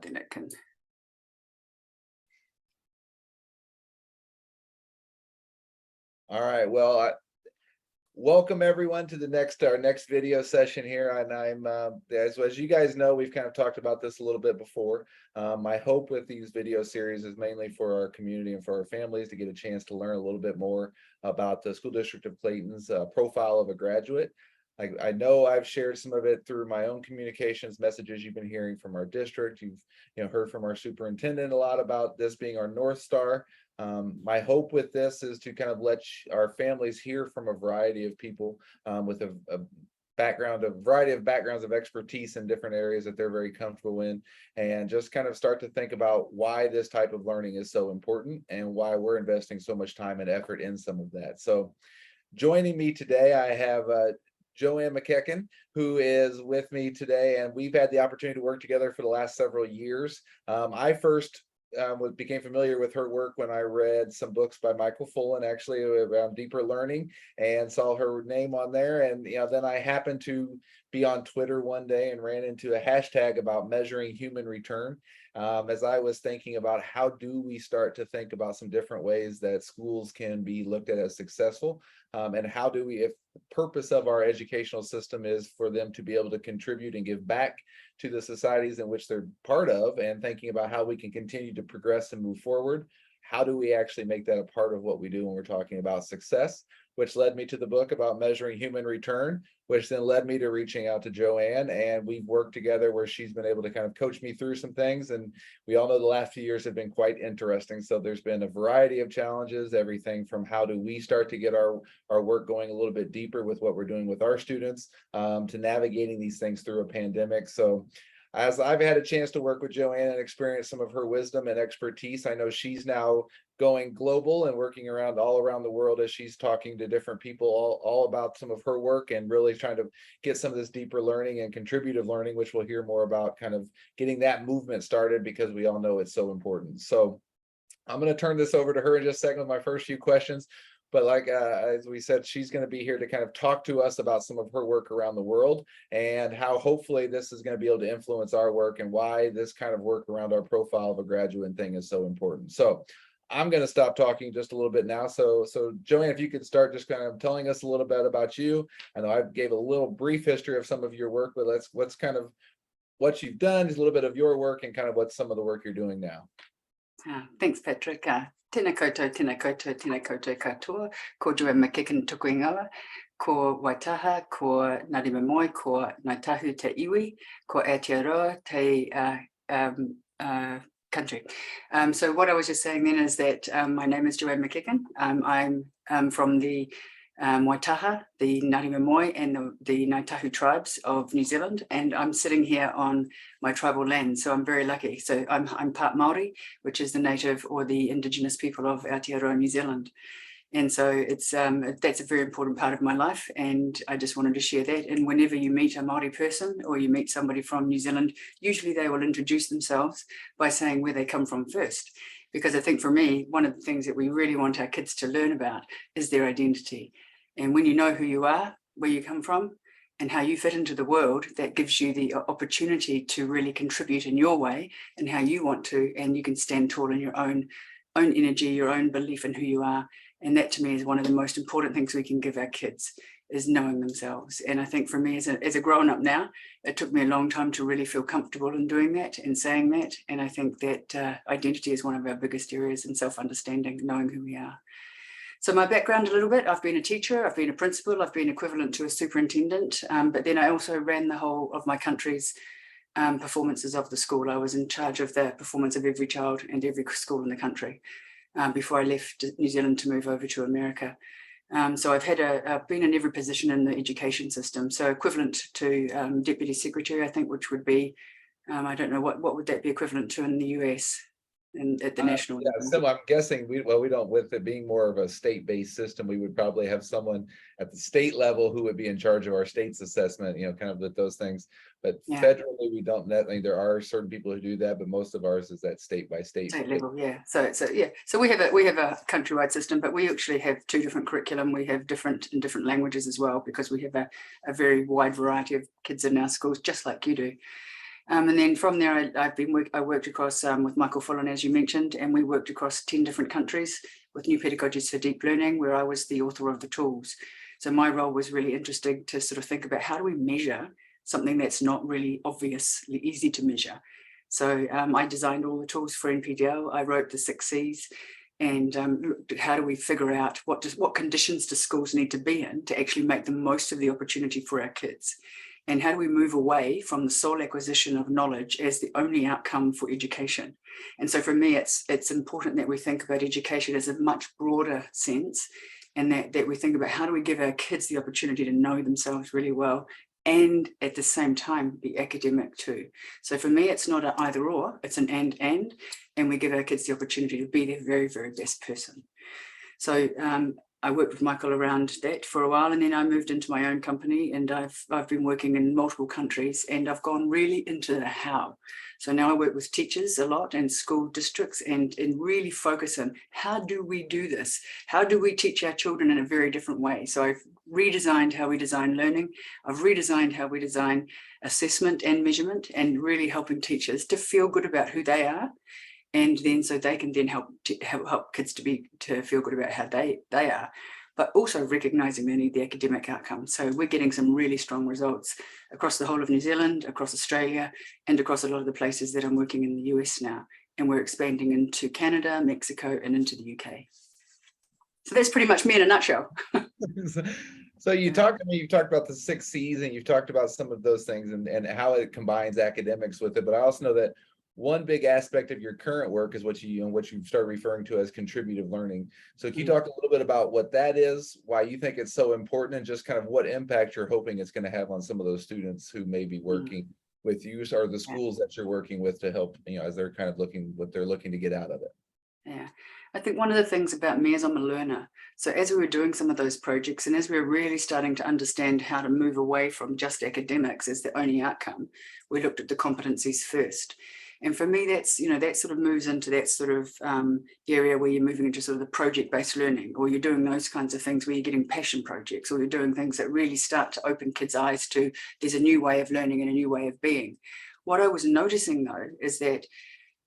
then it can. All right, well, welcome everyone to our next video session here. And I'm as you guys know, we've kind of talked about this a little bit before. My hope with these video series is mainly for our community and for our families to get a chance to learn a little bit more about the School District of Clayton's profile of a graduate. I know I've shared some of it through my own communications messages you've been hearing from our district. You've heard from our superintendent a lot about this being our North Star. My hope with this is to kind of let our families hear from a variety of people with a variety of backgrounds of expertise in different areas that they're very comfortable in, and just kind of start to think about why this type of learning is so important and why we're investing so much time and effort in some of that. So joining me today, I have Joanne McEachen, who is with me today, and we've had the opportunity to work together for the last several years. I first became familiar with her work when I read some books by Michael Fullen, actually around deeper learning, and saw her name on there. And then I happened to be on Twitter one day and ran into a hashtag about measuring human return. As I was thinking about how do we start to think about some different ways that schools can be looked at as successful, and how do we, if the purpose of our educational system is for them to be able to contribute and give back to the societies in which they're part of, and thinking about how we can continue to progress and move forward, how do we actually make that a part of what we do when we're talking about success, which led me to the book about measuring human return, which then led me to reaching out to Joanne, and we've worked together where she's been able to kind of coach me through some things. And we all know the last few years have been quite interesting. So there's been a variety of challenges, everything from how do we start to get our work going a little bit deeper with what we're doing with our students, to navigating these things through a pandemic. So as I've had a chance to work with Joanne and experience some of her wisdom and expertise, I know she's now going global and working all around the world as she's talking to different people all about some of her work, and really trying to get some of this deeper learning and contributive learning, which we'll hear more about, kind of getting that movement started, because we all know it's so important. So I'm going to turn this over to her in just a second with my first few questions. But as we said, she's going to be here to kind of talk to us about some of her work around the world, and how hopefully this is going to be able to influence our work, and why this kind of work around our profile of a graduate thing is so important. So I'm going to stop talking just a little bit now. So Joanne, if you could start just kind of telling us a little bit about you. I know I gave a little brief history of some of your work, but what's kind of what you've done, is a little bit of your work, and kind of what's some of the work you're doing now. Thanks, Patrick. Tēnā koutou, tēnā koutou, tēnā koutou katoa, ko Joanne McEachen tuku ingoa, ko Waitaha, ko Ngāti Momoe, ko Ngāi Tahu te iwi, ko Aotearoa te country. So what I was just saying then is that my name is Joanne McEachen. I'm from the Waitaha, the Ngāti Momoe, and the Ngāi Tahu tribes of New Zealand, and I'm sitting here on my tribal land, so I'm very lucky. So I'm part Māori, which is the native or the indigenous people of Aotearoa, New Zealand, and so that's a very important part of my life, and I just wanted to share that. And whenever you meet a Māori person or you meet somebody from New Zealand, usually they will introduce themselves by saying where they come from first, because I think for me, one of the things that we really want our kids to learn about is their identity. And when you know who you are, where you come from, and how you fit into the world, that gives you the opportunity to really contribute in your way and how you want to, and you can stand tall in your own energy, your own belief in who you are. And that to me is one of the most important things we can give our kids, is knowing themselves. And I think for me as a grown-up now, it took me a long time to really feel comfortable in doing that and saying that. And I think that identity is one of our biggest areas in self-understanding, knowing who we are. So my background a little bit, I've been a teacher, I've been a principal, I've been equivalent to a superintendent, but then I also ran the whole of my country's performances of the school. I was in charge of the performance of every child and every school in the country before I left New Zealand to move over to America. So I've been in every position in the education system, so equivalent to Deputy Secretary, I think, which would be, I don't know, what would that be equivalent to in the US? And at the national level. So I'm guessing we don't, with it being more of a state-based system, we would probably have someone at the state level who would be in charge of our state's assessment, kind of with those things. But federally, we don't. There are certain people who do that, but most of ours is that state by state level. Yeah. So we have a countrywide system, but we actually have two different curriculum. We have different languages as well, because we have a very wide variety of kids in our schools, just like you do. And then from there, I worked across with Michael Fullan, as you mentioned, and we worked across 10 different countries with new pedagogies for deep learning, where I was the author of the tools. So my role was really interesting to sort of think about how do we measure something that's not really obviously easy to measure. So I designed all the tools for NPDL. I wrote the 6 C's, and looked at how do we figure out what conditions do schools need to be in to actually make the most of the opportunity for our kids. And how do we move away from the sole acquisition of knowledge as the only outcome for education? And so for me, it's important that we think about education as a much broader sense, and that we think about how do we give our kids the opportunity to know themselves really well, and at the same time be academic too. So for me, it's not an either or, it's an and we give our kids the opportunity to be their very, very best person. So I worked with Michael around that for a while, and then I moved into my own company, and I've been working in multiple countries, and I've gone really into the how. So now I work with teachers a lot and school districts, and really focus on how do we do this? How do we teach our children in a very different way? So I've redesigned how we design learning. I've redesigned how we design assessment and measurement, and really helping teachers to feel good about who they are. And then so they can then help kids to feel good about how they are, but also recognizing they need the academic outcome. So we're getting some really strong results across the whole of New Zealand, across Australia, and across a lot of the places that I'm working in the US now. And we're expanding into Canada, Mexico, and into the UK. So that's pretty much me in a nutshell. So you've talked about the 6 C's, and you've talked about some of those things and how it combines academics with it. But I also know that one big aspect of your current work is what you start referring to as contributive learning. So can you talk a little bit about what that is, why you think it's so important, and just kind of what impact you're hoping it's going to have on some of those students who may be working with you, or the schools that you're working with, to help, as they're kind of what they're looking to get out of it? Yeah, I think one of the things about me is I'm a learner. So as we were doing some of those projects, and as we were really starting to understand how to move away from just academics as the only outcome, we looked at the competencies first. And for me, that's, that sort of moves into that sort of area where you're moving into sort of the project-based learning, or you're doing those kinds of things where you're getting passion projects, or you're doing things that really start to open kids' eyes to there's a new way of learning and a new way of being. What I was noticing, though, is that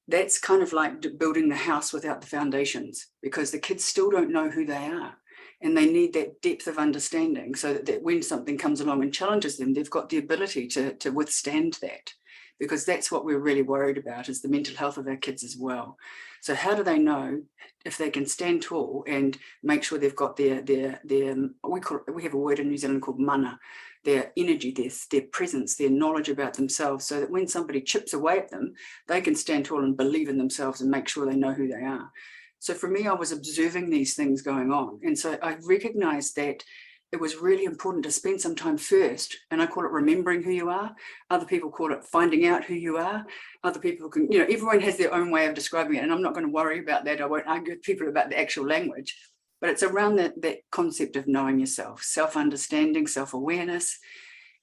that's kind of like building the house without the foundations, because the kids still don't know who they are. And they need that depth of understanding so that when something comes along and challenges them, they've got the ability to withstand that. Because that's what we're really worried about, is the mental health of our kids as well. So how do they know if they can stand tall and make sure they've got their we have a word in New Zealand called mana, their energy, their presence, their knowledge about themselves, so that when somebody chips away at them, they can stand tall and believe in themselves and make sure they know who they are. So for me, I was observing these things going on. And so I recognized that it was really important to spend some time first, and I call it remembering who you are. Other people call it finding out who you are. Other people can, everyone has their own way of describing it, and I'm not going to worry about that. I won't argue with people about the actual language, but it's around that concept of knowing yourself, self-understanding, self-awareness.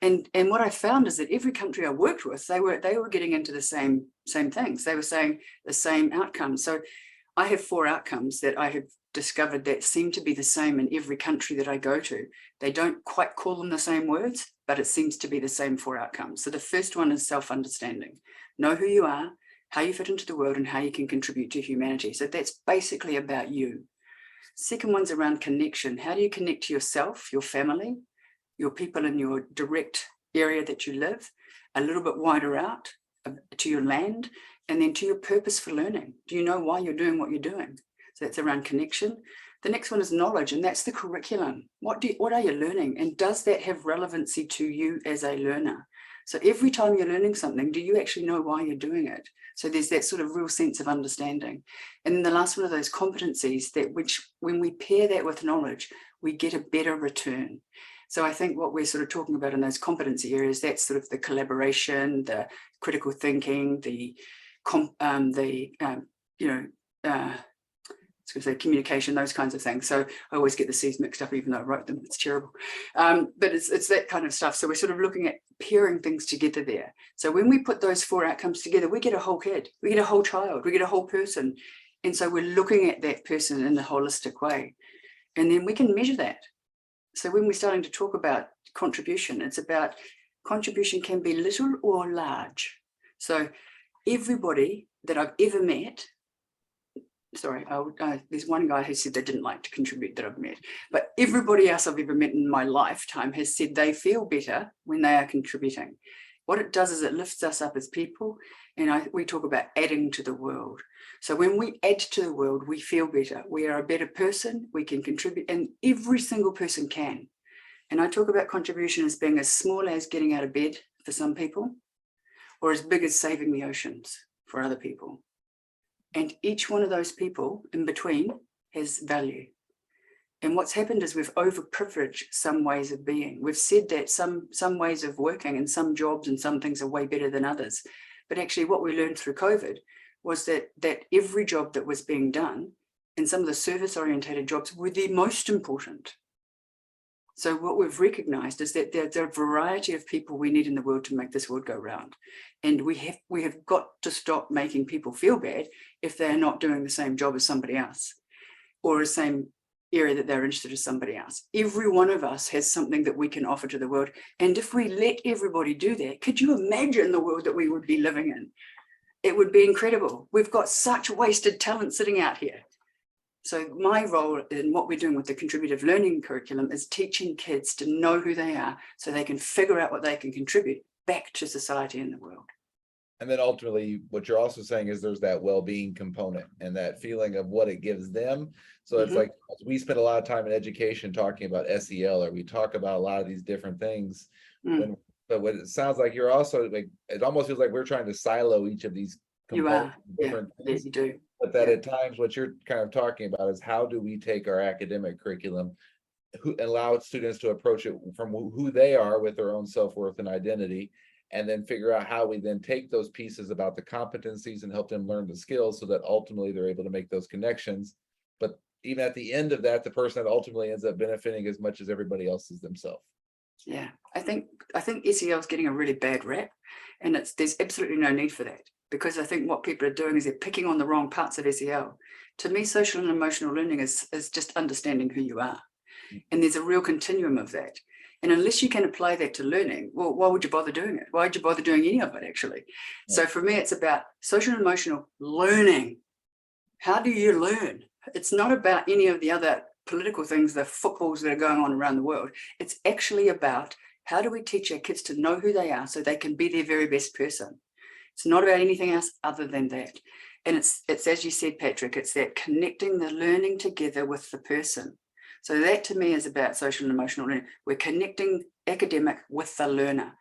And what I found is that every country I worked with, they were getting into the same things. They were saying the same outcomes. So I have 4 outcomes that I have discovered that seem to be the same in every country that I go to. They don't quite call them the same words, but it seems to be the same 4 outcomes. So the first one is self-understanding. Know who you are, how you fit into the world, and how you can contribute to humanity. So that's basically about you. Second one's around connection. How do you connect to yourself, your family, your people in your direct area that you live, a little bit wider out to your land, and then to your purpose for learning? Do you know why you're doing what you're doing? So that's around connection. The next one is knowledge, and that's the curriculum. What are you learning? And does that have relevancy to you as a learner? So every time you're learning something, do you actually know why you're doing it? So there's that sort of real sense of understanding. And then the last one of those competencies, that which when we pair that with knowledge, we get a better return. So I think what we're sort of talking about in those competency areas, that's sort of the collaboration, the critical thinking, communication, those kinds of things. So I always get the C's mixed up, even though I wrote them. It's terrible. But it's that kind of stuff. So we're sort of looking at pairing things together there. So when we put those 4 outcomes together, we get a whole kid, we get a whole child, we get a whole person. And so we're looking at that person in a holistic way. And then we can measure that. So when we're starting to talk about contribution, it's about contribution can be little or large. So everybody that I've ever met, sorry, there's one guy who said they didn't like to contribute that I've met, but everybody else I've ever met in my lifetime has said they feel better when they are contributing. What it does is it lifts us up as people, and we talk about adding to the world. So when we add to the world, we feel better. We are a better person, we can contribute, and every single person can. And I talk about contribution as being as small as getting out of bed for some people, or as big as saving the oceans for other people. And each one of those people in between has value. And what's happened is we've overprivileged some ways of being. We've said that some ways of working and some jobs and some things are way better than others. But actually what we learned through COVID was that every job that was being done and some of the service-orientated jobs were the most important. So what we've recognized is that there are a variety of people we need in the world to make this world go round. And we have got to stop making people feel bad if they're not doing the same job as somebody else or the same area that they're interested in somebody else. Every one of us has something that we can offer to the world. And if we let everybody do that, could you imagine the world that we would be living in? It would be incredible. We've got such wasted talent sitting out here. So my role in what we're doing with the contributive learning curriculum is teaching kids to know who they are so they can figure out what they can contribute back to society and the world. And then ultimately, what you're also saying is there's that well-being component and that feeling of what it gives them. So it's like, we spend a lot of time in education talking about SEL, or we talk about a lot of these different things. But what it sounds like you're also like, it almost feels like we're trying to silo each of these components. Yes, you do. But that at times what you're kind of talking about is how do we take our academic curriculum and allow students to approach it from who they are with their own self-worth and identity, and then figure out how we then take those pieces about the competencies and help them learn the skills so that ultimately they're able to make those connections. But even at the end of that, the person that ultimately ends up benefiting as much as everybody else is themselves. Yeah, I think SEL is getting a really bad rap, and there's absolutely no need for that, because I think what people are doing is they're picking on the wrong parts of SEL. To me, social and emotional learning is just understanding who you are. And there's a real continuum of that. And unless you can apply that to learning, well, why would you bother doing it? Why would you bother doing any of it, actually? Yeah. So for me, it's about social and emotional learning. How do you learn? It's not about any of the other political things, the footballs that are going on around the world. It's actually about how do we teach our kids to know who they are so they can be their very best person. It's not about anything else other than that. And it's as you said, Patrick, it's that connecting the learning together with the person. So that to me is about social and emotional learning. We're connecting academic with the learner.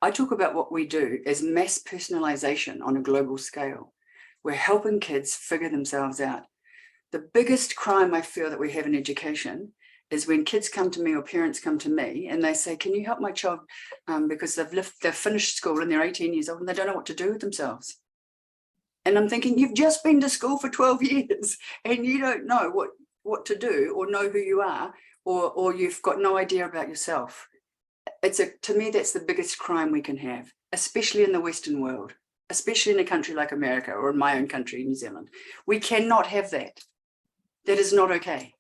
I talk about what we do as mass personalization on a global scale. We're helping kids figure themselves out. The biggest crime I feel that we have in education is when kids come to me or parents come to me and they say, can you help my child because they've finished school and they're 18 years old and they don't know what to do with themselves. And I'm thinking, you've just been to school for 12 years and you don't know what to do or know who you are, or you've got no idea about yourself. To me, that's the biggest crime we can have, especially in the Western world, especially in a country like America or in my own country, New Zealand. We cannot have that. That is not okay.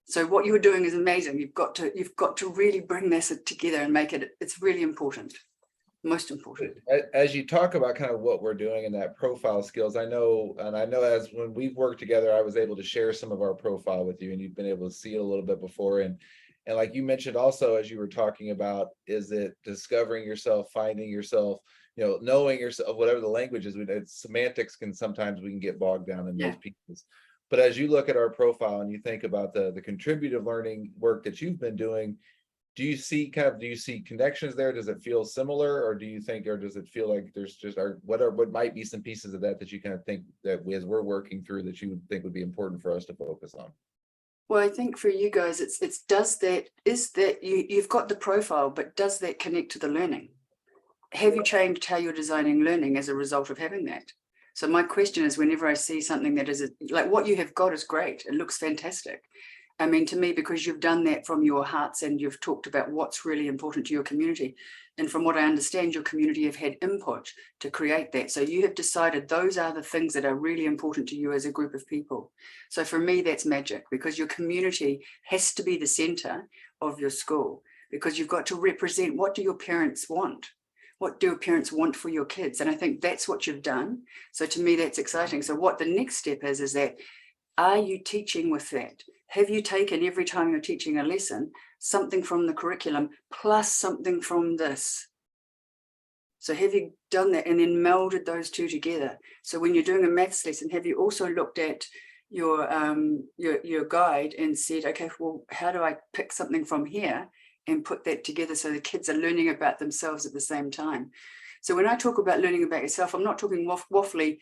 So what you're doing is amazing. You've got to really bring this together and make it, it's really important. Most important. As you talk about kind of what we're doing in that profile skills, I know as when we've worked together, I was able to share some of our profile with you and you've been able to see it a little bit before. And like you mentioned also, as you were talking about, is it discovering yourself, finding yourself, knowing yourself, whatever the language is, semantics we can get bogged down in those pieces. But as you look at our profile and you think about the contributive learning work that you've been doing, do you see connections there? Does it feel similar, or does it feel like there's just what might be some pieces of that you kind of think that as we're working through that you would think would be important for us to focus on? Well, I think for you guys, you've got the profile, but does that connect to the learning? Have you changed how you're designing learning as a result of having that? So my question is, whenever I see something that is like what you have got is great, it looks fantastic. I mean, to me, because you've done that from your hearts and you've talked about what's really important to your community. And from what I understand, your community have had input to create that. So you have decided those are the things that are really important to you as a group of people. So for me, that's magic, because your community has to be the center of your school, because you've got to represent, what do your parents want? what do parents want for your kids? And I think that's what you've done. So to me, that's exciting. So what the next step is that, are you teaching with that? Have you taken, every time you're teaching a lesson, something from the curriculum plus something from this? So have you done that and then melded those two together? So when you're doing a maths lesson, have you also looked at your guide and said, okay, well, how do I pick something from here and put that together so the kids are learning about themselves at the same time? So when I talk about learning about yourself, I'm not talking waffly,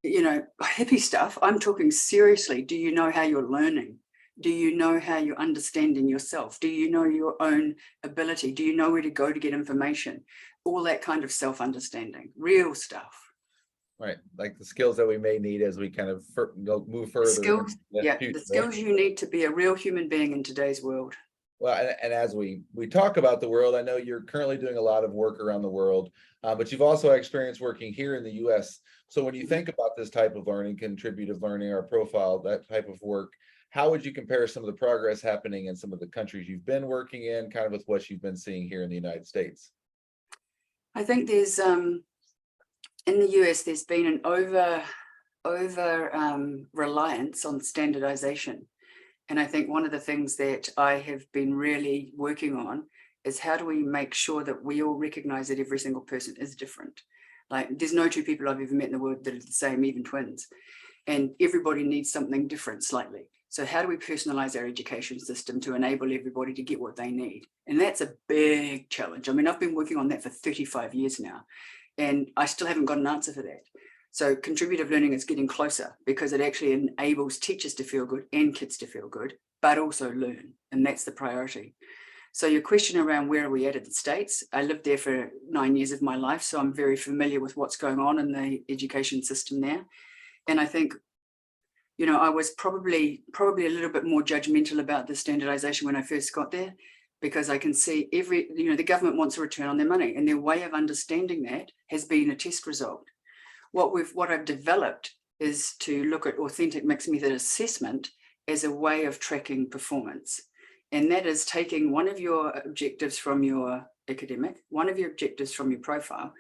hippie stuff. I'm talking seriously. Do you know how you're learning? Do you know how you're understanding yourself? Do you know your own ability? Do you know where to go to get information? All that kind of self-understanding, real stuff. Right, like the skills that we may need as we kind of move further. Skills, the skills you need to be a real human being in today's world. Well, and as we talk about the world, I know you're currently doing a lot of work around the world, but you've also had experience working here in the US. So when you think about this type of learning, contributive learning, or profile, that type of work, how would you compare some of the progress happening in some of the countries you've been working in, kind of with what you've been seeing here in the United States? I think there's, in the US, there's been an over reliance on standardization. And I think one of the things that I have been really working on is, how do we make sure that we all recognize that every single person is different? Like, there's no two people I've ever met in the world that are the same, even twins. And everybody needs something different slightly. So how do we personalize our education system to enable everybody to get what they need? And that's a big challenge. I mean, I've been working on that for 35 years now, and I still haven't got an answer for that. So contributive learning is getting closer, because it actually enables teachers to feel good and kids to feel good, but also learn. And that's the priority. So your question around where are we at the States, I lived there for 9 years of my life, so I'm very familiar with what's going on in the education system there. And I think, I was probably a little bit more judgmental about the standardization when I first got there, because I can see the government wants a return on their money, and their way of understanding that has been a test result. What I've developed is to look at authentic mixed method assessment as a way of tracking performance. And that is taking one of your objectives from your academic, one of your objectives from your profile,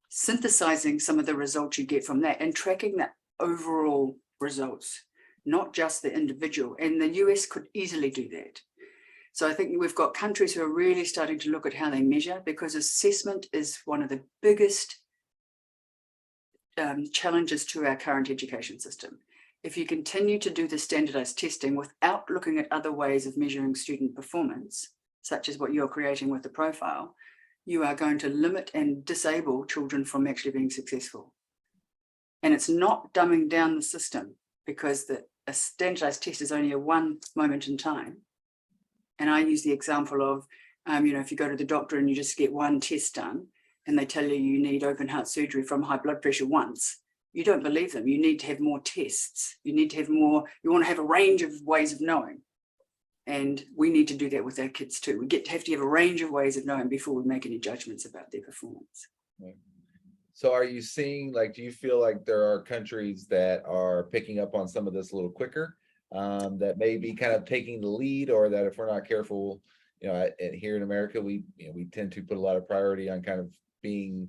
synthesizing some of the results you get from that, and tracking the overall results, not just the individual. And the US could easily do that. So I think we've got countries who are really starting to look at how they measure, because assessment is one of the biggest challenges to our current education system. If you continue to do the standardized testing without looking at other ways of measuring student performance, such as what you're creating with the profile, you are going to limit and disable children from actually being successful. And it's not dumbing down the system, because a standardized test is only a one moment in time. And I use the example of, if you go to the doctor and you just get one test done, and they tell you need open heart surgery from high blood pressure once, you don't believe them. You need to have more tests. You need to have more, you want to have a range of ways of knowing. And we need to do that with our kids too. We have to have a range of ways of knowing before we make any judgments about their performance. Right. So are you seeing, do you feel like there are countries that are picking up on some of this a little quicker, that may be kind of taking the lead, or that if we're not careful, here in America, we tend to put a lot of priority on kind of being,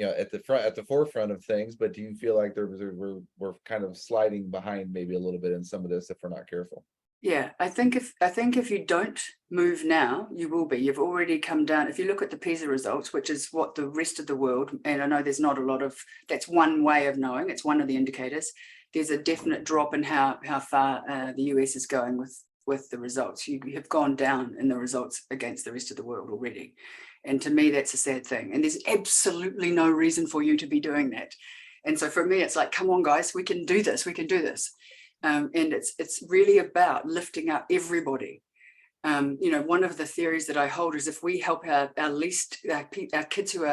at the forefront of things? But do you feel like we're kind of sliding behind maybe a little bit in some of this if we're not careful? Yeah, I think if you don't move now, you will be. You've already come down. If you look at the PISA results, which is what the rest of the world, and I know there's not a lot of, that's one way of knowing, it's one of the indicators. There's a definite drop in how far the US is going with the results. You have gone down in the results against the rest of the world already. And to me, that's a sad thing. And there's absolutely no reason for you to be doing that. And so for me, it's like, come on, guys, we can do this. We can do this. And it's really about lifting up everybody. One of the theories that I hold is, if we help our kids who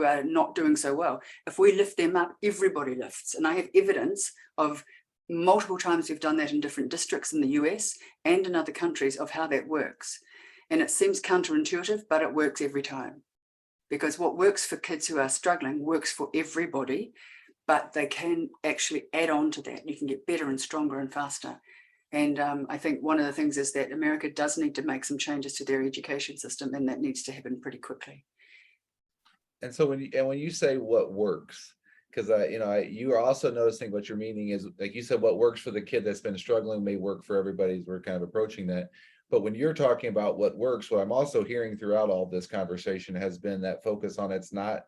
are not doing so well, if we lift them up, everybody lifts. And I have evidence of multiple times we've done that in different districts in the US and in other countries of how that works. And it seems counterintuitive, but it works every time. Because what works for kids who are struggling works for everybody, but they can actually add on to that. You can get better and stronger and faster. And I think one of the things is that America does need to make some changes to their education system, and that needs to happen pretty quickly. And so when you say what works, because you are also noticing what you're meaning is, like you said, what works for the kid that's been struggling may work for everybody as we're kind of approaching that. But when you're talking about what works, what I'm also hearing throughout all this conversation has been that focus on it's not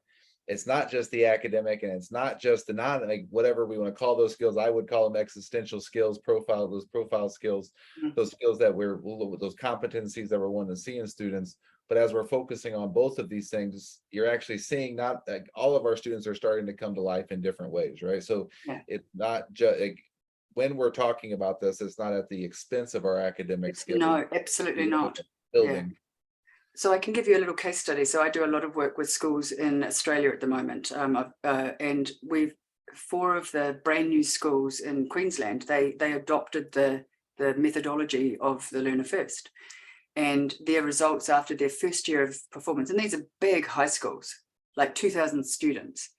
just the academic, and it's not just the non, like whatever we want to call those skills. I would call them existential skills, those profile skills, those skills that those competencies that we're wanting to see in students. But as we're focusing on both of these things, you're actually seeing not like all of our students are starting to come to life in different ways, right? So Yeah. it's not just like, when we're talking about this, it's not at the expense of our academic skills. No, absolutely not. Building. Yeah. So I can give you a little case study. So I do a lot of work with schools in Australia at the moment, and we've 4 of the brand new schools in Queensland. They adopted the methodology of the Learner First, and their results after their first year of performance. And these are big high schools, like 2,000 students.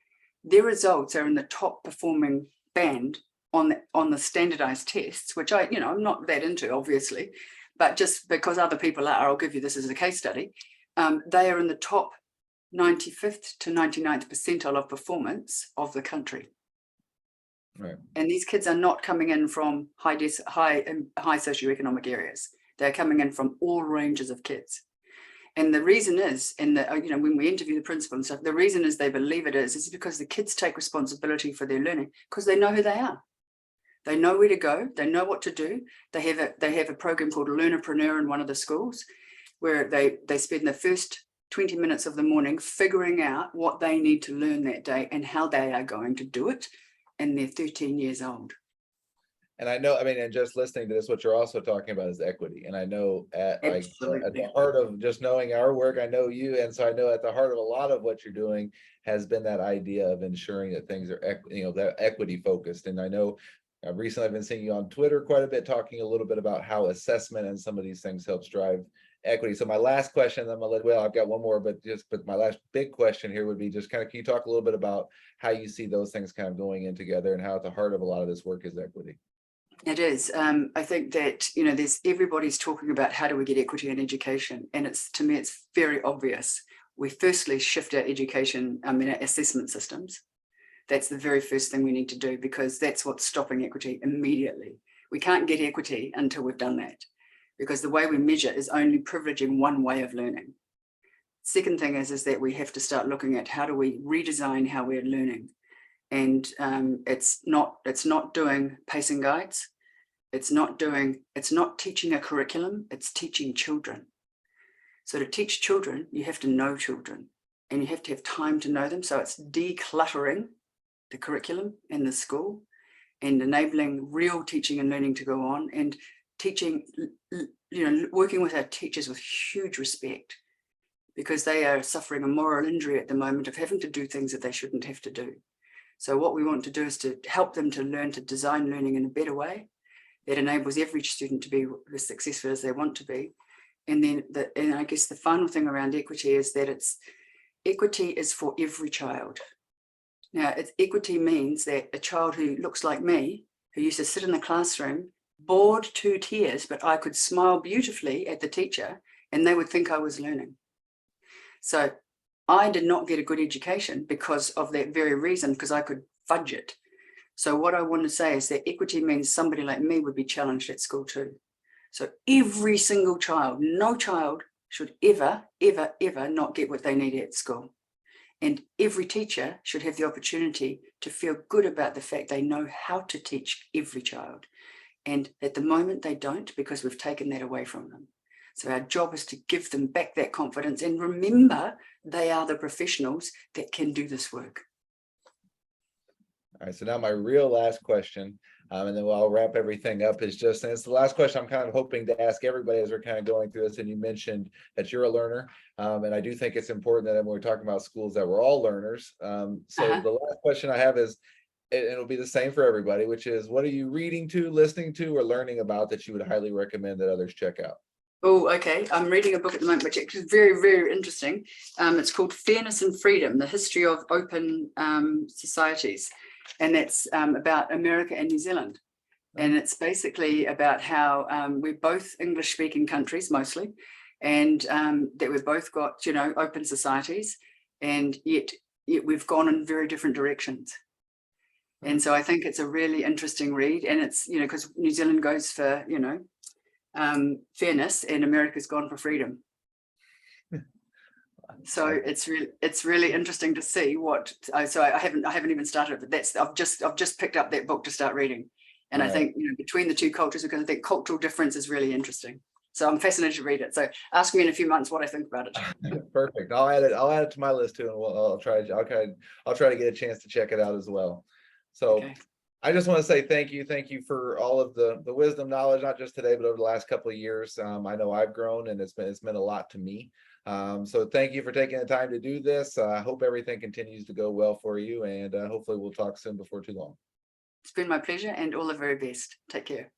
Their results are in the top performing band on the standardized tests, which I'm not that into, obviously. But just because other people are, I'll give you this as a case study. They are in the top 95th to 99th percentile of performance of the country. Right. And these kids are not coming in from high socioeconomic areas. They're coming in from all ranges of kids. And the reason is, when we interview the principal and stuff, the reason is they believe it is because the kids take responsibility for their learning because they know who they are. They know where to go. They know what to do. They have a program called Learnerpreneur in one of the schools, where they spend the first 20 minutes of the morning figuring out what they need to learn that day and how they are going to do it. And they're 13 years old. And I know, and just listening to this, what you're also talking about is equity. And I know at the heart of just knowing our work, I know you. And so I know at the heart of a lot of what you're doing has been that idea of ensuring that things are, that equity focused. And I know recently I've been seeing you on Twitter quite a bit, talking a little bit about how assessment and some of these things helps drive equity. So my last question, I've got one more, but my last big question here would be just kind of, can you talk a little bit about how you see those things kind of going in together and how at the heart of a lot of this work is equity? It is. I think that, everybody's talking about how do we get equity in education. And to me, it's very obvious. We firstly shift our education, our assessment systems. That's the very first thing we need to do, because that's what's stopping equity immediately. We can't get equity until we've done that, because the way we measure is only privileging one way of learning. Second thing is that we have to start looking at how do we redesign how we're learning. And it's not doing pacing guides. It's not teaching a curriculum, it's teaching children. So to teach children, you have to know children, and you have to have time to know them. So it's decluttering the curriculum in the school and enabling real teaching and learning to go on, and teaching, working with our teachers with huge respect, because they are suffering a moral injury at the moment of having to do things that they shouldn't have to do. So what we want to do is to help them to learn to design learning in a better way that enables every student to be as successful as they want to be. And then I guess the final thing around equity is that equity is for every child. Now, equity means that a child who looks like me, who used to sit in the classroom, bored to tears, but I could smile beautifully at the teacher and they would think I was learning. So I did not get a good education because of that very reason, because I could fudge it. So what I want to say is that equity means somebody like me would be challenged at school too. So every single child, no child should ever, ever, ever not get what they need at school. And every teacher should have the opportunity to feel good about the fact they know how to teach every child. And at the moment they don't, because we've taken that away from them. So our job is to give them back that confidence and remember they are the professionals that can do this work. All right, so now my real last question, and then I'll wrap everything up, is just, and it's the last question I'm kind of hoping to ask everybody as we're kind of going through this. And you mentioned that you're a learner, and I do think it's important that when we're talking about schools that we're all learners. The last question I have is, and it'll be the same for everybody, which is, what are you reading to, listening to, or learning about that you would highly recommend that others check out? Oh, okay. I'm reading a book at the moment, which is very, very interesting. It's called Fairness and Freedom, The History of Open Societies. And it's about America and New Zealand. And it's basically about how we're both English-speaking countries mostly, and that we've both got, open societies. and yet we've gone in very different directions. And so I think it's a really interesting read, and it's, you know, because New Zealand goes for, you know, fairness, and America's gone for freedom. So it's really interesting to see what. So I haven't even started, but I've just picked up that book to start reading, and I think, you know, between the two cultures, because I think cultural difference is really interesting. So I'm fascinated to read it. So ask me in a few months what I think about it. Perfect. I'll add it to my list too, and I'll try to get a chance to check it out as well. So Okay. I just want to say thank you for all of the wisdom, knowledge, not just today, but over the last couple of years. I know I've grown, and it's meant a lot to me. So thank you for taking the time to do this. I hope everything continues to go well for you, and hopefully we'll talk soon before too long. It's been my pleasure, and all the very best. Take care.